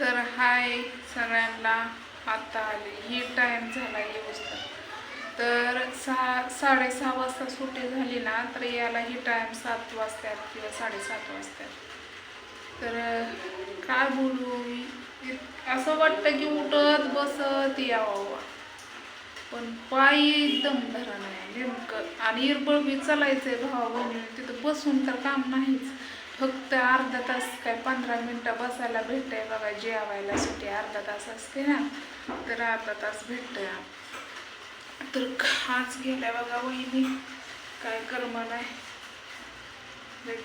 तर हाय सगळ्यांना. आता आले ही टाइम झाला व्यवस्था. तर 6:30 वाजता सुट्टी झाली ना तर याला ही टाइम 7 वाजतात किंवा 7:30 वाजतात. तर काय बोलू मी, असं वाटतं की उठत बसत यावं, पण पायी एकदम धरा नाही नेमकं. आणि इरबळ बी चालायचंय भावा बहिणी, तिथं बसून तर काम नाहीच. फक्त अर्धा तास काय 15 मिनटं बसायला भेटतंय बघा. जेवायला सुट्टी अर्धा तास असते ना, तर अर्धा तास भेटतंय. तर खाच गेलाय बघा वहिनी, काय कर्म नाही.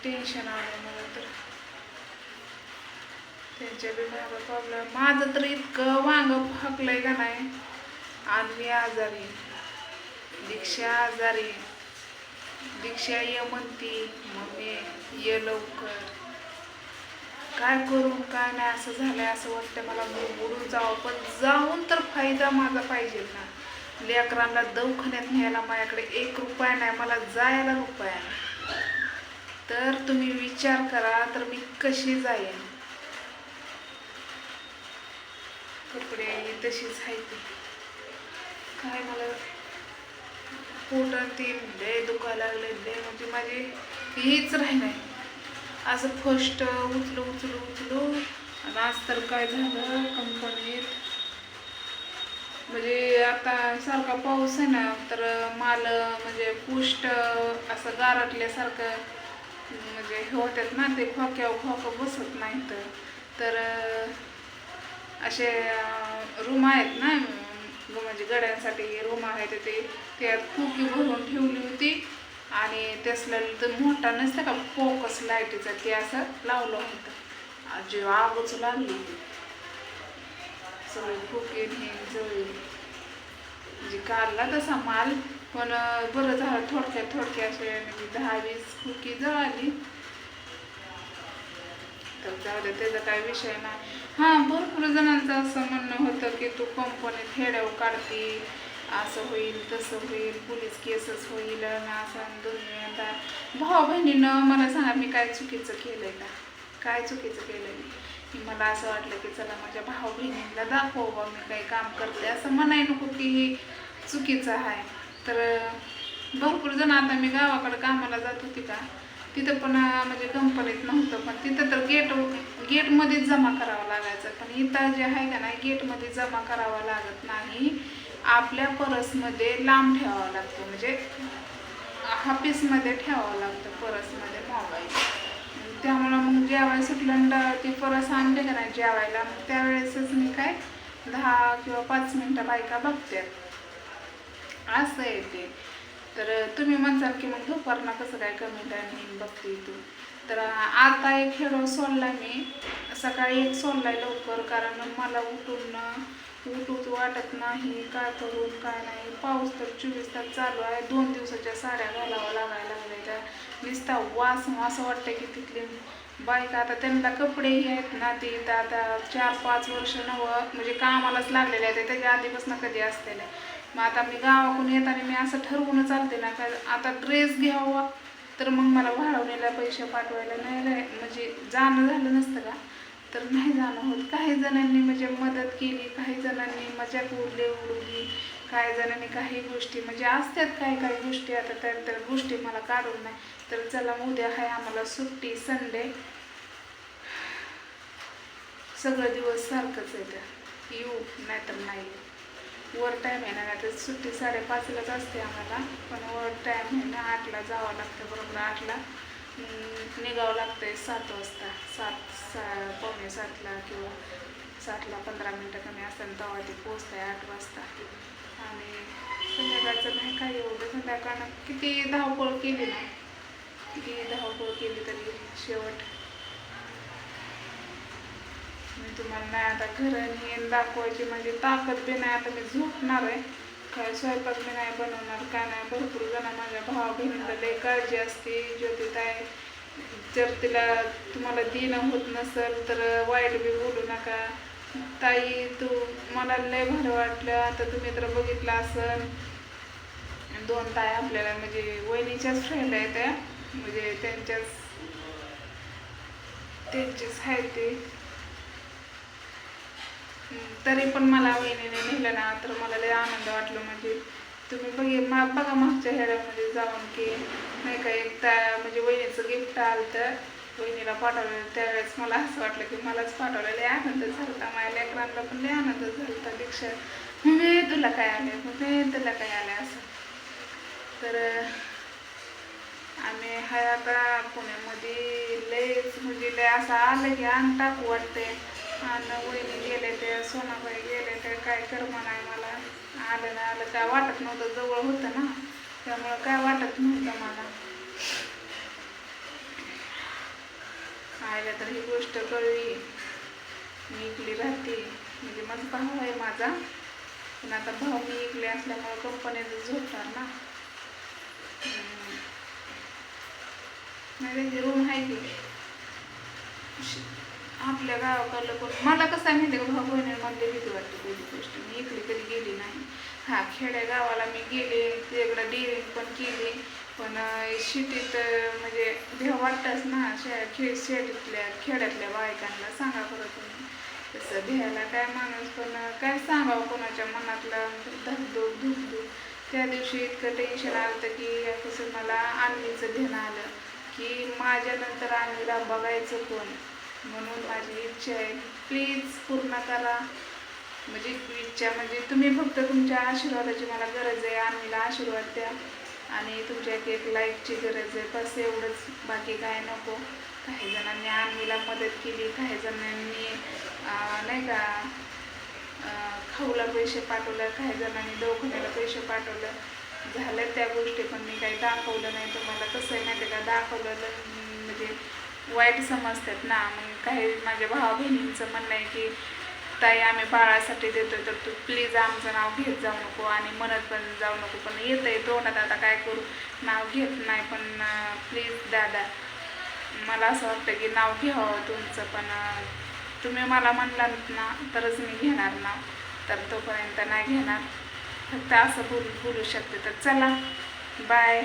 टेन्शन आलं मला तर. त्यांच्या बी माझा प्रॉब्लेम, माझं तर इतकं वांग फाकलंय का नाही. आणि मी आजारी, दीक्षा आजारी. दीक्षा ये म्हणती मम्मी ये लवकर. काय करू काय नाही असं झालंय. असं वाटतं मला बुडून जावं, पण जाऊन तर फायदा माझा पाहिजे ना. लेकरांना दवाखान्यात न्यायला माझ्याकडे 1 रुपया नाही, मला जायला रुपया नाही. तर तुम्ही विचार करा तर मी कशी जाईन. कपडे तशीच आहे ती. काय मला पोटात ती लय दुखायला लागले, लय म्हणजे माझी हीच राही. असं फर्स्ट उचलू उचलू उचलू. आणि आज तर काय झालं कंपनीत, म्हणजे आता सारखा पाऊस आहे ना, तर माल म्हणजे पुष्ट असं गारटल्यासारखं म्हणजे हे होतात ना, ते खोक्या बसत नाहीत. तर असे रूम आहेत ना, म्हणजे गड्यांसाठी रूम आहेत, ते त्यात खोकी भरून ठेवली होती. आणि त्यासला तर मोठा नसतं का फोकस लाईटीचा, ते असं लावलं होतं. जे आगच लागली सगळी खोकी जळली. म्हणजे काढला तसा माल, पण बरं झालं थोडक्यात असे म्हणजे 10-20 खोकी जळाली. तर जाऊ दे, त्याचा काही विषय नाही. हां, भरपूर जणांचं असं म्हणणं होतं की तू कंपनीत हेड्यावर काढती, असं होईल तसं होईल, पोलीस केसच होईल ना, असं दुनिया. भाऊ बहिणीनं मला सांगा, मी काय चुकीचं केलंय का? काय चुकीचं केलंय मी? मला असं वाटलं की चला माझ्या भाऊ बहिणीला दाखवा मी काही काम करते, असं म्हणाय नको की हे चुकीचं आहे. तर भरपूर जण, आता मी गावाकडे कामाला जात होती का, तिथं पण म्हणजे कंपनीत नव्हतं, पण तिथं तर गेटमध्येच जमा करावं लागायचं. पण इथं जे आहे का नाही, गेटमध्ये जमा करावं लागत नाही, आपल्या परसमध्ये लांब ठेवावं लागतं. म्हणजे ऑफिसमध्ये ठेवावं लागतं परसमध्ये मोबाईल. त्यामुळं मग जेवायला सुटल्यानंतर ती परस आणले का नाही जेवायला, मग त्यावेळेसच मी काय 10 किंवा 5 मिनटं बायका बघते, असं आहे ते. तर तुम्ही म्हणसाल की मग दुपारनं कसं काय कमी टायमिंग बघते तू. तर आता एक हेडो सोडला मी, सकाळी एक सोडलाय लवकर, कारण मला उठूच वाटत नाही. काय करून काय नाही. पाऊस तर 24 तास चालू आहे. 2 दिवसाच्या साड्या घालावं लागायला लागल्या. त्या नुसता वास, असं वाटतं की तिथले बायका, आता त्यांना कपडेही आहेत ना, ते आता 4-5 वर्ष म्हणजे कामालाच लागलेले आहेत, त्याच्या आधीपासून कधी असलेले. मग आता मी गावाकडून येताना मी असं ठरवून चालते ना, का आता ड्रेस घ्यावा, तर मग मला वाढवलेला पैसे पाठवायला नाही म्हणजे जाणं झालं नसतं का, तर नाही जाणं होत. काही जणांनी म्हणजे मदत केली, काही जणांनी मजाक उडवली, काही जणांनी काही गोष्टी म्हणजे असतात काही गोष्टी, आता त्या गोष्टी मला काढून नाही. तर चला उद्या आहे आम्हाला सुट्टी, संडे. सगळं दिवस सारखंच येतं, येऊ नाहीतर नाही. वर टाईम आहे ना, नाही तर सुट्टी 5:30लाच असते आम्हाला, पण वर टाईम आहे ना, 8ला जावं लागतं. बरोबर 8ला निघावं लागतंय 7 वाजता. 7:15 किंवा 7ला 15 मिनटं कमी असताना तेव्हा ते पोचतंय 8 वाजता. आणि संध्याकाळचं नाही काय एवढं. संध्याकाळनं किती धावपळ केली ना, किती धावपळ केली तरी शेवट मी तुम्हाला नाही आता घरं हे दाखवायची म्हणजे ताकद बी नाही. आता मी झोपणार आहे, काय स्वयंपाक बी नाही बनवणार, काय नाही. भरपूर जण माझ्या भावा बहिणीला लई काळजी असते. ज्योतिताई, जर तुम्हाला देणं होत नसेल तर वाईट बी बोलू नका. ताई तू, मला लय भारी वाटलं. आता तुम्ही तर बघितलं असेल, 2 ताई आपल्याला म्हणजे वहिनीच्याच फ्रेंड आहेत त्या, म्हणजे त्यांचेच आहेत ते. तरी पण मला वहिनीने नेलं ना तर मला लय आनंद वाटलं. म्हणजे तुम्ही बघा मागच्या ह्याच्यामध्ये जाऊन की नाही का एकदा म्हणजे वहिनीचं गिफ्ट आलं तर वहिनीला पाठवलेलं त्यावेळेस मला असं वाटलं की मलाच पाठवलं. लय आनंद झाला माझ्या लेकरांना पण लय आनंद झाला. दीक्षा मम्मी तुला काय आले, मम्मी तुला काय आले असं. तर आम्ही हाय आता पुण्यामध्ये लयच म्हणजे लय असं आलं की अंग टाकू वाटते. आणि वहिनी गेले ते सोनाबाई गेले ते काय कर्म नाही मला. आलं ना आलं काय वाटत नव्हतं, जवळ होतं ना त्यामुळं काय वाटत नव्हतं मला. आईला तर ही गोष्ट कळली. मी इकली राहते म्हणजे माझा भाऊ आहे माझा, पण आता भाऊ मी इकले असल्यामुळं कंपनीतच झोपणार ना. नाही त्यांची रूम आहे की आपल्या गावाकडलं. पण मला कसं आहे माहिती का, भाऊ बहिणीमध्ये भीती वाटते पहिली गोष्ट. मी इकडे कधी गेली नाही. हा खेड्या गावाला मी गेले, तिकडं डेअरिंग पण केली, पण सिटीत म्हणजे भेव वाटतंच ना. शेतीतल्या खेड्यातल्या बायकांना सांगा बरं तुम्ही तसं भ्यायला काय माणूस. पण काय सांगावं कोणाच्या मनातलं धकधूक धुकधूक. त्या दिवशी इतकं टेन्शन आलं की कसं मला अन्नीचं ध्यान आलं की माझ्यानंतर अन्नीला बघायचं कोण. म्हणून माझी इच्छा आहे प्लीज पूर्ण करा. म्हणजे इच्छा म्हणजे तुम्ही फक्त तुमच्या आशीर्वादाची मला गरज आहे. अन्नीला आशीर्वाद द्या आणि तुमच्या एक लाईकची गरज आहे, बस एवढंच. बाकी काय नको. काही जणांनी अन्नीला मदत केली, काही जणांनी नाही का खाऊला पैसे पाठवलं, काही जणांनी दवाखान्याला पैसे पाठवलं. झालं त्या गोष्टी, पण मी काही दाखवलं नाही तुम्हाला. कसं आहे माहिती का, दाखवलं म्हणजे वाईट समजतात ना. मग काही माझ्या भावा बहिणींचं म्हणणं आहे की ताई आम्ही बाळासाठी देतोय तर तू प्लीज आमचं नाव घेत जाऊ नको आणि म्हणत पण जाऊ नको. पण येतं आहे तोंडात, आता काय करू, नाव घेत नाही. पण प्लीज दादा मला असं वाटतं की नाव घ्यावं तुमचं. पण तुम्ही मला म्हणलात ना तरच मी घेणार नाव, तर तोपर्यंत नाही घेणार. फक्त असं बोलू शकते. तर चला बाय.